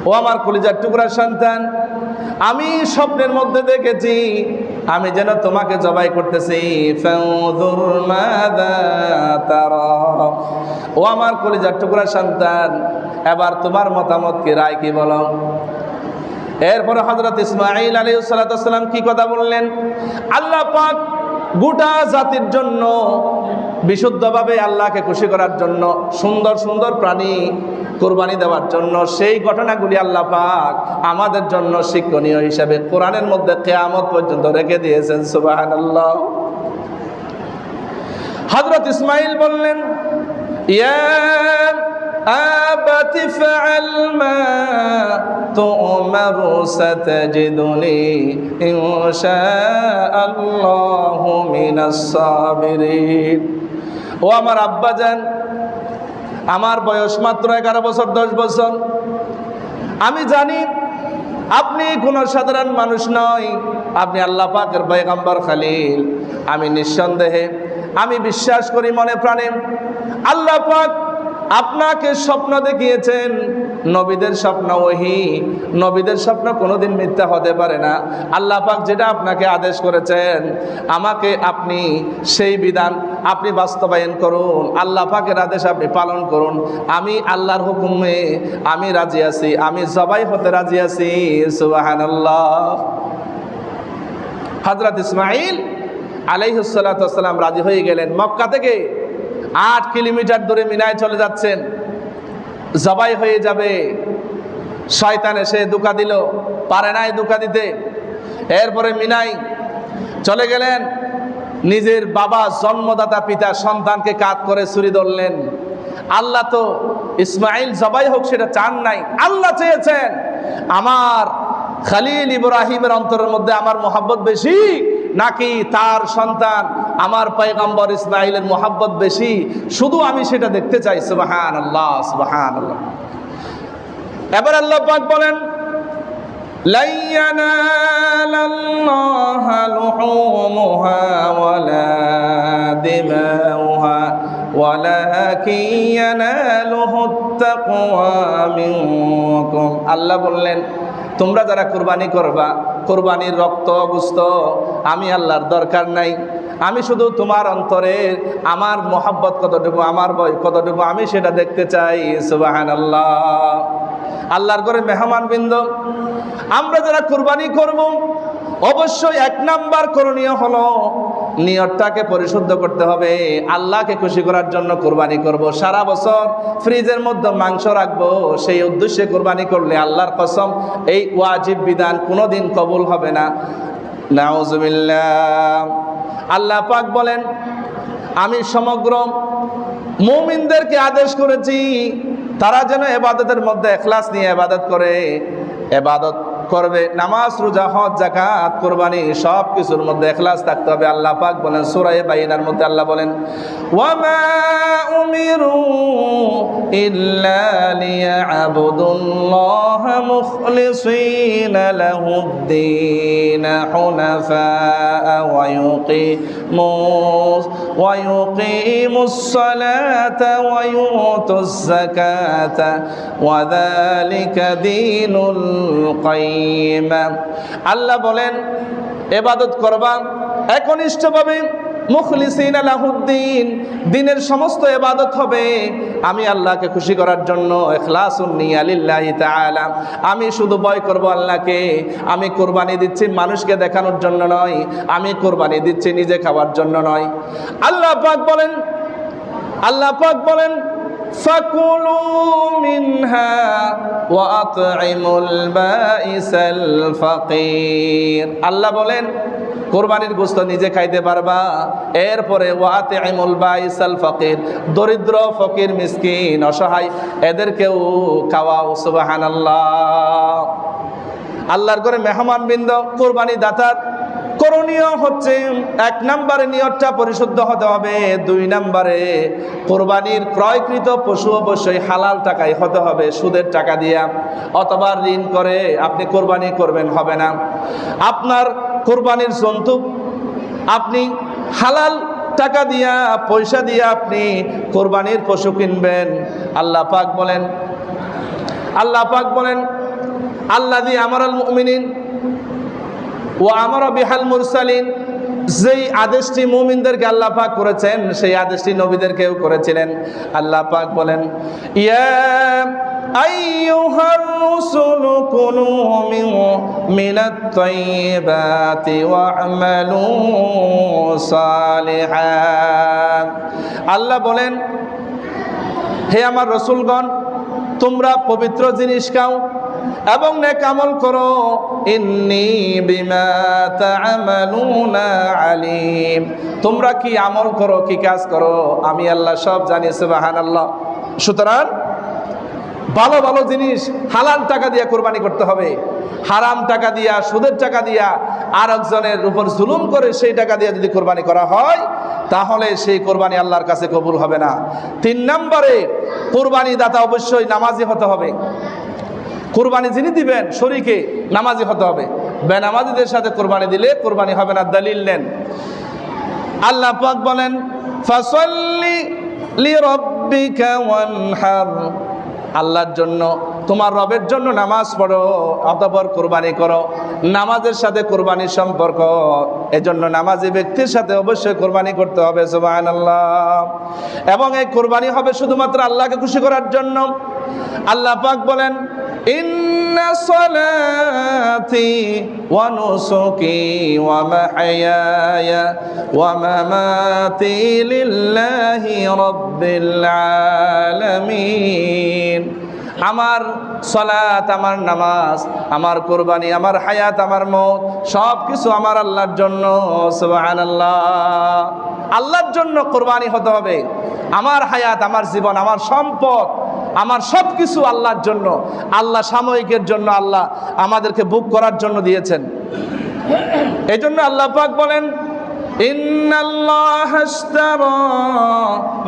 ও আমার কলিজার টুকরা সন্তান, আমি স্বপ্নের মধ্যে দেখেছি আমি যেন তোমাকে জবাই করতেছি। ফানজুর মাযা তারা, ও আমার কলিজার টুকরা সন্তান, এবার তোমার মতামত কি, রায় কি বলো। এরপরে হযরত ইসমাঈল আলাইহিস সালাম কি কথা বললেন, আল্লাহ পাক গোটা জাতির জন্য বিশুদ্ধভাবে আল্লাহকে খুশি করার জন্য সুন্দর সুন্দর প্রাণী কুরবানি দেওয়ার জন্য সেই ঘটনাগুলি আল্লাহ পাক আমাদের জন্য শিক্ষণীয় হিসাবে কোরআনের মধ্যে কিয়ামত পর্যন্ত রেখে দিয়েছেন। সুবহানাল্লাহ। হযরত ইসমাঈল বললেন, ইয়া আবাতি ফাআল মা তু'মারু সাতাজিদুনি ইনশাআল্লাহু মিনাস সাবিরিন। ও আমার আব্বাজান, আমার বয়স মাত্র 11 বছর 10 বছর। আমি জানি আপনি কোনো সাধারণ মানুষ নয়, আপনি আল্লাহ পাকের পয়গম্বর খলিল। আমি নিঃসন্দেহে আমি বিশ্বাস করি মনে প্রাণে আল্লাহ পাক আপনাকে স্বপ্ন দেখিয়েছেন। নবীদের স্বপ্ন ওহী, নবীদের স্বপ্ন কোনোদিন মিথ্যা হতে পারে না। আল্লাহ পাক যেটা আপনাকে আদেশ করেছেন, আমাকে আপনি সেই বিধান আপনি বাস্তবায়ন করুন, আল্লাহ পাকের আদেশ আপনি পালন করুন। আমি আল্লাহর হুকুমে আমি রাজি আছি, আমি জবাই হতে রাজি আছি। সুবহানাল্লাহ। হযরত ইসমাঈল আলাইহিস সালাতু ওয়াস সালাম রাজি হয়ে গেলেন। মক্কা থেকে 8 কিলোমিটার দূরে মিনায় চলে যাচ্ছেন, জবাই হয়ে যাবে। শয়তান এসে ধোঁকা দিল, পারে নাই ধোঁকা দিতে। এরপরে মিনায় চলে গেলেন, নিজের বাবা জন্মদাতা পিতা সন্তানকে কাঁধ করে ছুরি ধরলেন। আল্লাহ তো ইসমাঈল জবাই হোক সেটা চান নাই, আল্লাহ চেয়েছেন আমার খলিল ইব্রাহিমের অন্তরের মধ্যে আমার মোহাব্বত বেশি নাকি তার সন্তান আমার পয়গম্বর ইসমাঈলের মোহাব্বত বেশি, শুধু আমি সেটা দেখতে চাই। সুবহানাল্লাহ, সুবহানাল্লাহ। এবার আল্লাহ পাক বলেন, লা ইয়ানালাল্লাহা লুহুমুহা ওয়ালা দিমাউহা ওয়ালাকিন ইয়ানালুহুত তাকওয়া মিনকুম। আল্লাহ বললেন, তোমরা যারা কুরবানি করবা, কুরবানির রক্ত গোশত আমি আল্লাহর দরকার নাই। আমি শুধু তোমার অন্তরের আমার মোহাব্বত কতটুকু, আমার ভয় কতটুকু, আমি সেটা দেখতে চাই। সুবহানাল্লাহ। আল্লাহর ঘরে মেহমানবৃন্দ, আমরা যারা কুরবানি করব অবশ্যই 1 নাম্বার করণীয় হলো নিয়তটাকে পরিশুদ্ধ করতে হবে। আল্লাহকে খুশি করার জন্য কুরবানি করব। সারা বছর ফ্রিজের মধ্যে মাংস রাখবো, সেই উদ্দেশ্যে কুরবানি করলে আল্লাহর কসম এই ওয়াজিব বিধান কোনোদিন কবুল হবে না। নাউজুবিল্লাহ। আল্লাহ পাক বলেন, আমি সমগ্র মুমিনদেরকে আদেশ করেছি তারা যেন ইবাদতের মধ্যে ইখলাস নিয়ে ইবাদত করে। ইবাদত করবে। নামাজ, রোজা, হজ, যাকাত, কুরবানি সব কিছুর মধ্যে ইখলাস থাকতে হবে। আল্লাহ পাক বলেন সূরা বাইনার মধ্যে, আল্লাহ বলেন ওয়ামা উমিরু ইল্লা লিয়াবুদুল্লাহা মুখলিসিনা লাহুদ-দীন হুনাফা ওয়া يقيموا الصلاة ويؤتوا الزكاة وذلك دين القيم। আল্লাহ বলেন ইবাদত করবা একনিষ্ঠভাবে, মুখলিসিনা লাহুদ্দিন, দিনের সমস্ত ইবাদত হবে আমি আল্লাহকে খুশি করার জন্য, ইখলাসুন নিয়া লিল্লাহি তাআলা। আমি শুধু ভয় করব আল্লাহকে। আমি কুরবানি দিচ্ছি মানুষকে দেখানোর জন্য নয়, আমি কুরবানি দিচ্ছি নিজে খাওয়ার জন্য নয়। আল্লাহ পাক বলেন ফাকুলু মিনহা ওয়া আত'ইমুল বাইসাল ফাকির। আল্লাহ বলেন কোরবানির গোশত নিজে খাইতে পারবা, এরপরে ওয়া আত'ইমুল বাইসাল ফাকির, দরিদ্র, ফকির, মিসকিন, অসহায় এদেরকেও খাওয়াও। সুবহানাল্লাহ। আল্লাহর ঘরে মেহমানবৃন্দ, কোরবানি দাতার করণীয় হচ্ছে 1 নম্বরে নিয়তটা পরিশুদ্ধ হতে হবে। 2 নম্বরে কোরবানির ক্রয়কৃত পশু অবশ্যই হালাল টাকায় হতে হবে, সুদের টাকা দিয়া অথবা ঋণ করে আপনি কোরবানি করবেন হবে না। আপনার কোরবানির জন্তু আপনি হালাল টাকা দিয়া, পয়সা দিয়া আপনি কোরবানির পশু কিনবেন। আল্লাহ পাক বলেন আল্লাযী আমারাল মুমিনিন ওয়া আমারা বিহাল মুরসালিন, যেই আদেশটি মুমিনদেরকে আল্লাহ পাক করেছেন সেই আদেশটি নবীদেরকেও করেছিলেন। আল্লাহ পাক বলেন ইয়া আইয়ুহার রাসূলু কুলু মিনাত তাইয়্যিবাতি ওয়া'মালু সালিহান। আল্লাহ বলেন হে আমার রাসূলগণ, তোমরা পবিত্র জিনিস খাও এবং নেক আমল করো। ইন্নী বিমা তা'মালুনা আলিম, তোমরা কি আমল করো, কি কাজ করো আমি আল্লাহ সব জানি। সুবহানাল্লাহ। সুতরাং ভালো ভালো জিনিস হালাল টাকা দিয়ে কোরবানি করতে হবে। হারাম টাকা দিয়া, সুদের টাকা দিয়া, আরেকজনের উপর জুলুম করে সেই টাকা দিয়ে যদি কোরবানি করা হয় তাহলে সেই কোরবানি আল্লাহর কাছে কবুল হবে না। 3 নম্বরে কোরবানি দাতা অবশ্যই নামাজি হতে হবে। কোরবানি যিনি দিবেন শরীকে নামাজি হতে হবে। বেনামাজিদের সাথে কোরবানি দিলে কোরবানি হবে না। দলিল নেন। আল্লাহ পাক বলেন ফাসাল্লি লিরাব্বিকা ওয়ানহার, আল্লাহর জন্য, তোমার রবের জন্য নামাজ পড়ো, অতঃপর কোরবানি করো। নামাজের সাথে কোরবানির সম্পর্ক, এজন্য নামাজি ব্যক্তির সাথে অবশ্যই কোরবানি করতে হবে। সুবহানাল্লাহ। এবং এই কোরবানি হবে শুধুমাত্র আল্লাহকে খুশি করার জন্য। আল্লাহ পাক বলেন ইন্না সলাতি ওয়া নুসুকি ওয়া মাহইয়ায়া ওয়া মামাতি লিল্লাহি রাব্বিল আলামিন। আমার সালাত, আমার নামাজ, আমার কোরবানি, আমার হায়াত, আমার মওত সব কিছু আমার আল্লাহর জন্য। সুবহানাল্লাহ। আল্লাহর জন্য কোরবানি হতে হবে। আমার হায়াত, আমার জীবন, আমার সম্পদ, আমার সব কিছু আল্লাহর জন্য। আল্লাহ সাময়িকের জন্য আল্লাহ আমাদেরকে বুক করার জন্য দিয়েছেন। এই জন্য আল্লাহ পাক বলেন ইন্নাল্লাহা আশতারা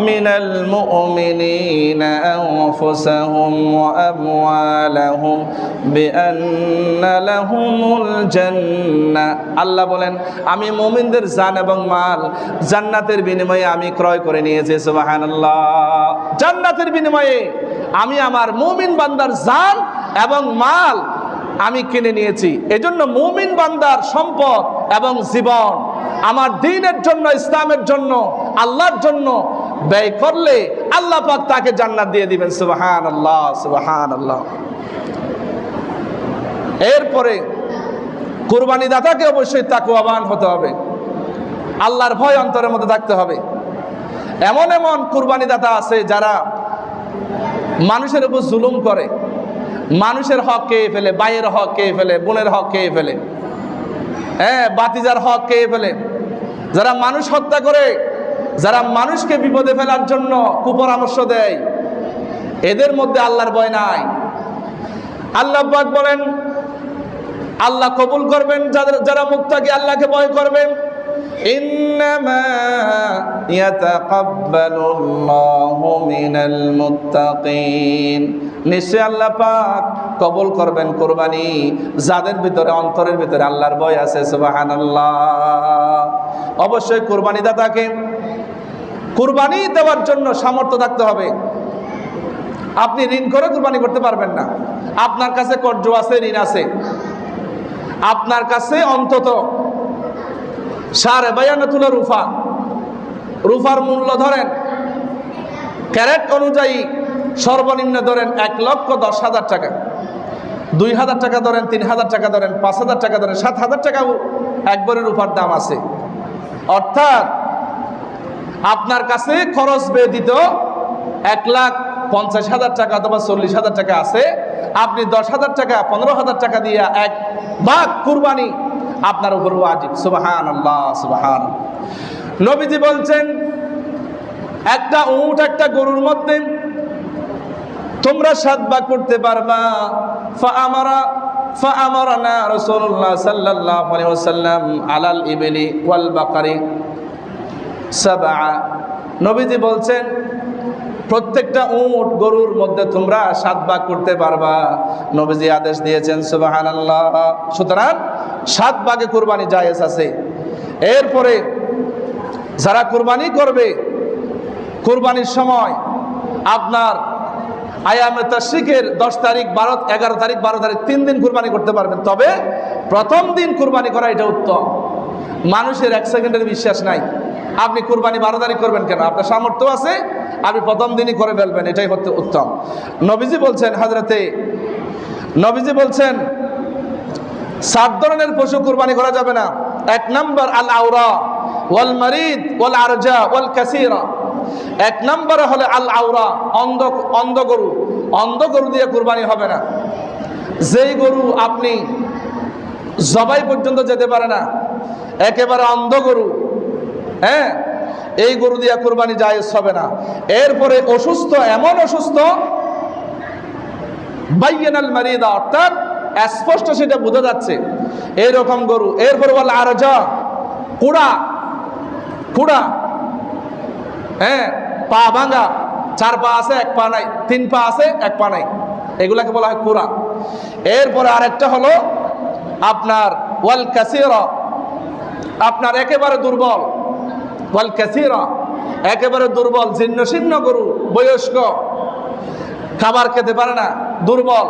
মিনাল মুমিনিনা আনফুসাহুম ওয়া আমওয়ালাহুম বিআন্না লাহুমুল জান্নাহ। আল্লাহ বলেন আমি মুমিনদের জান এবং মাল জান্নাতের বিনিময়ে আমি ক্রয় করে নিয়েছি। সুবহানাল্লাহ। জান্নাতের বিনিময়ে আমি আমার মুমিন বান্দার জান এবং মাল আমি কিনে নিয়েছি। এজন্য মুমিন বান্দার সম্পদ এবং জীবন আমার দ্বীনের জন্য, ইসলামের জন্য, আল্লাহর জন্য ব্যয় করলে আল্লাহ পাক তাকে জান্নাত দিয়ে দিবেন। সুবহানাল্লাহ, সুবহানাল্লাহ। এরপরে কুরবানি দাতাকে অবশ্যই তাকওয়াবান হতে হবে, আল্লাহর ভয় অন্তরের মধ্যে থাকতে হবে। এমন এমন কুরবানি দাতা আছে যারা মানুষের উপর জুলুম করে, মানুষের হক খেয়ে ফেলে, ভাইয়ের হক খেয়ে ফেলে, বোনের হক খেয়ে ফেলে, বাতিজার হক খেয়ে ফেলে, যারা মানুষ হত্যা করে, যারা মানুষকে বিপদে ফেলার জন্য কুপরামর্শ দেয়, এদের মধ্যে আল্লাহর ভয় নাই। আল্লাহ পাক বলেন আল্লাহ কবুল করবেন যারা মুত্তাকি, আল্লাহকে ভয় করবেন। ইন্নামা ইয়াতাকাব্বালুল্লাহু মিনাল মুত্তাকিন, নিশ্চয় আল্লাহ পাক কবুল করবেন কুরবানি যাদের ভিতরে, অন্তরের ভিতরে আল্লাহর ভয় আছে। সুবহানাল্লাহ। অবশ্যই কুরবানি দাতাকে কুরবানি দেওয়ার জন্য সামর্থ্য থাকতে হবে। আপনি ঋণ করে কুরবানি করতে পারবেন না। আপনার কাছে কর্জ আছে, ঋণ আছে, আপনার কাছে অন্তত 52 রুফা, রুফার মূল্য ধরেন ক্যারেট অনুযায়ী সর্বনিম্ন ধরেন 1,10,000 টাকা, 2,000 টাকা ধরেন, 3,000 টাকা ধরেন, 5,000 টাকা ধরেন, 7,000 টাকাও একবারে রুফার দাম আছে। অর্থাৎ আপনার কাছে খরচ ব্যতীত 1,50,000 টাকা অথবা 40,000 টাকা আছে। আপনি 10,000 টাকা, 15,000 টাকা দিয়ে 1 ভাগ কুরবানি আপনার উপর ওয়াজিব। সুবহানাল্লাহ, সুবহানাল্লাহ। নবীজি বলছেন, একটা উট, একটা গরুর মধ্যে তোমরা 7 ভাগ করতে পারবা। ফাআমারানা রাসূলুল্লাহ সাল্লাল্লাহু আলাইহি ওয়াসাল্লাম আলাল ইবলি ওয়াল বাকারি 7। নবীজি বলছেন, প্রত্যেকটা উট গরুর মধ্যে তোমরা 7 ভাগ করতে পারবা। নবীজি আদেশ দিয়েছেন। সুবহানাল্লাহ। সুতরাং 7 ভাগে কুরবানি জায়েজ আছে। এরপরে যারা কুরবানি করবে, কুরবানির সময় আপনার আয়ামে তাশরিকের 10 তারিখ, 11 তারিখ, 12 তারিখ 3 দিন কুরবানি করতে পারবেন। তবে প্রথম দিন কুরবানি করা এটা উত্তম। মানুষের 1 সেকেন্ডের বিশ্বাস নাই। আপনি কুরবানি 12 তারিখ করবেন কেন? আপনার সামর্থ্য আছে, আপনি প্রথম দিনই করে ফেলবেন, এটাই হচ্ছে উত্তম। নবীজি বলছেন 7 ধরনের পশু কুরবানি করা যাবে না। 1 নম্বর আল আওরা ওয়াল মারিদ ওয়াল আরজা ওয়াল কাসীরা। 1 নম্বরে হলো আল আওরা, অন্ধ গরু। অন্ধ গরু দিয়ে কুরবানি হবে না। যেই গরু আপনি জবাই পর্যন্ত যেতে পারে না, একেবারে অন্ধ গরু, হ্যাঁ, এই গরু দিয়ে কুরবানি জায়েজ হবে না। এরপরে অসুস্থ, এমন অসুস্থ বাইয়ানাল মারিদা, অর্থাৎ স্পষ্ট সেটা বোঝা যাচ্ছে এইরকম গরু। এরপরে বল আরজা, কুড়া, হ্যাঁ, পা ভাঙা, 4 পা আছে 1 পা নাই, 3 পা আছে 1 পা নাই, এগুলাকে বলা হয় কুড়া। এরপরে আরেকটা হলো আপনার ওয়াল কাসীরা, আপনার একেবারে দুর্বল। ওয়াল কাসীরা, একেবারে দুর্বল, জীর্ণশীর্ণ গরু, বয়স্ক, খাবার খেতে পারে না, দুর্বল,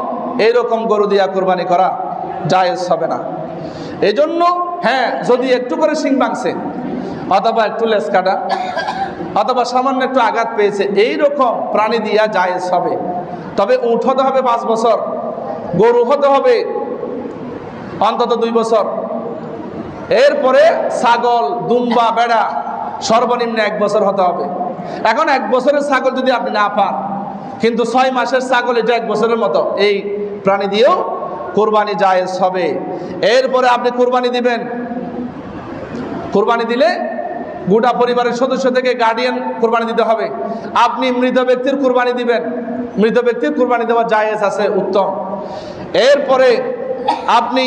এইরকম গরু দিয়া কুরবানি করা জায়েজ হবে না। এই জন্য হ্যাঁ, যদি একটু করে শিং ভাঙছে অথবা একটু লেজ কাটা অথবা সামান্য একটু আঘাত পেয়েছে, এইরকম প্রাণী দিয়া জায়েজ হবে। তবে উট হতে হবে 5 বছর, গরু হতে হবে অন্তত 2 বছর। এরপরে ছাগল, দুম্বা, বেড়া সর্বনিম্ন 1 বছর হতে হবে। এখন 1 বছরের ছাগল যদি আপনি না পান, কিন্তু 6 মাসের ছাগল, এটা 1 বছরের মতো, এই প্রাণী দিয়েও কুরবানি জায়েজ হবে। এরপরে আপনি কুরবানি দিবেন। কুরবানি দিলে গোটা পরিবারের সদস্য থেকে গার্ডিয়ান কুরবানি দিতে হবে। আপনি মৃত ব্যক্তির কুরবানি দিবেন, মৃত ব্যক্তির কুরবানি দেওয়া জায়েজ আছে, উত্তম। এরপরে আপনি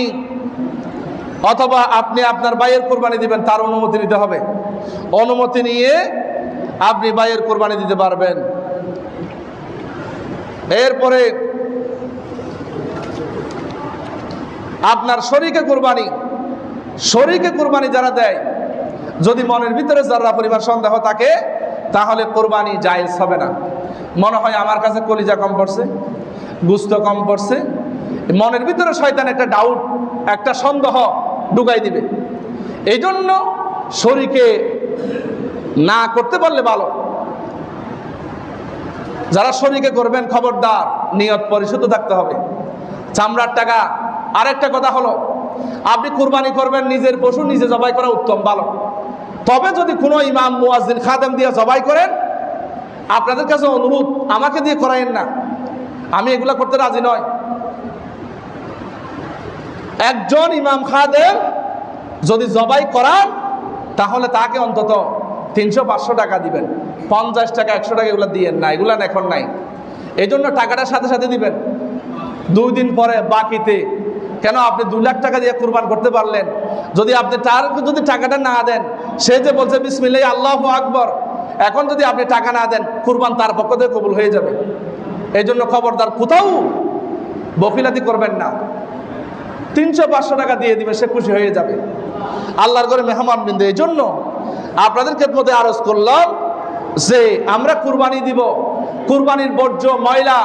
অথবা আপনি আপনার ভাইয়ের কুরবানি দিবেন, তার অনুমতি নিতে হবে। অনুমতি নিয়ে আপনি ভাইয়ের কুরবানি দিতে পারবেন। এরপরে আপনার শরীকে কুরবানি যারা দেয়, যদি মনের ভিতরে যারা পরিবার সন্দেহ থাকে, তাহলে কুরবানি জায়েজ হবে না। মনে হয় আমার কাছে কলিজা কম পড়ছে, গুস্ত কম পড়ছে, মনের ভিতরে শয়তান একটা ডাউট, একটা সন্দেহ ঢুকাই দিবে। এই জন্য শরীকে না করতে পারলে ভালো। যারা শরীকে করবেন, খবরদার নিয়ত পরিশুদ্ধ থাকতে হবে। চামড়ার টাকা। আরেকটা কথা হলো, আপনি কুরবানি করবেন, নিজের পশু নিজে জবাই করা উত্তম, ভালো। তবে যদি কোনো ইমাম, মুয়াজ্জিন, খাদেম দিয়ে জবাই করেন, আপনাদের কাছে অনুরোধ, আমাকে দিয়ে করায়েন না, আমি এগুলা করতে রাজি নয়। একজন ইমাম, খাদেম যদি জবাই করান, তাহলে তাকে অন্তত 300-500 টাকা দিবেন। 50 টাকা, 100 টাকা এগুলো দিয়েন না, এগুলা এখন নাই। এই জন্য টাকাটার সাথে সাথে দিবেন। 2 দিন পরে বাকিতে কেন আপনি 2 লাখ টাকা দিয়ে কুরবান করতে পারলেন, যদি আপনি তার যদি টাকাটা না দেন, সে যে বলছে বিসমিল্লাহ আল্লাহু আকবার, এখন যদি আপনি টাকা না দেন, কুরবান তার পক্ষ থেকে কবুল হয়ে যাবে। এই জন্য খবরদার কোথাও বখিলাতি করবেন না। 300-500 টাকা দিয়ে দিবে, সে খুশি হয়ে যাবে। আল্লাহর ঘরে মেহমান বিন্দু। এই জন্য আপনাদের খেদমতে আরজ করলাম যে আমরা কুরবানি দিব, কুরবানির বর্জ্য ময়লা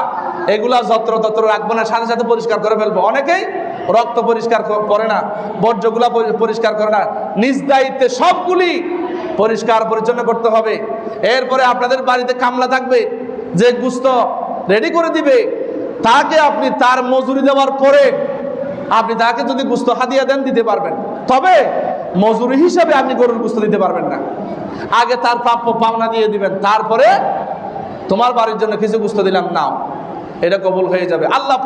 এগুলা যত্র রাখবো না, সাথে সাথে পরিষ্কার করে ফেলবো। অনেকেই রক্ত পরিষ্কার করে না, বর্জ্যগুলা পরিষ্কার করে না। নিজ দায়িত্বে সবগুলি পরিষ্কার পরিচ্ছন্ন করতে হবে। এরপরে আপনাদের বাড়িতে কামলা থাকবে, যে গোশত রেডি করে দিবে, তাকে আপনি তার মজুরি দেওয়ার পরে আপনি তাকে যদি গোশত হাদিয়া দেন দিতে পারবেন, তবে মজুরি হিসাবে আপনি গরুর গোশত দিতে পারবেন না। আগে তার প্রাপ্য পাওনা দিয়ে দিবেন, তারপরে তোমার বাড়ির জন্য কিছু গোশত দিলাম, নাও, এটা কবুল হয়ে যাবে। আল্লাহ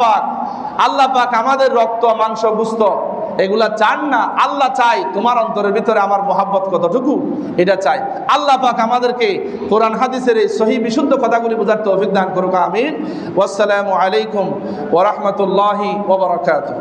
পাক আমাদের রক্ত মাংস গোশত এগুলা চান না। আল্লাহ চাই তোমার অন্তরের ভিতরে আমার মহাব্বত কতটুকু, এটা চাই। আল্লাহ পাক আমাদেরকে কোরআন হাদিসের এই সহি বিশুদ্ধ কথাগুলি বোঝার তৌফিক দান করুক, আমিন। ওয়াসসালামু আলাইকুম ওয়া রাহমাতুল্লাহি ওয়া বারাকাতুহু।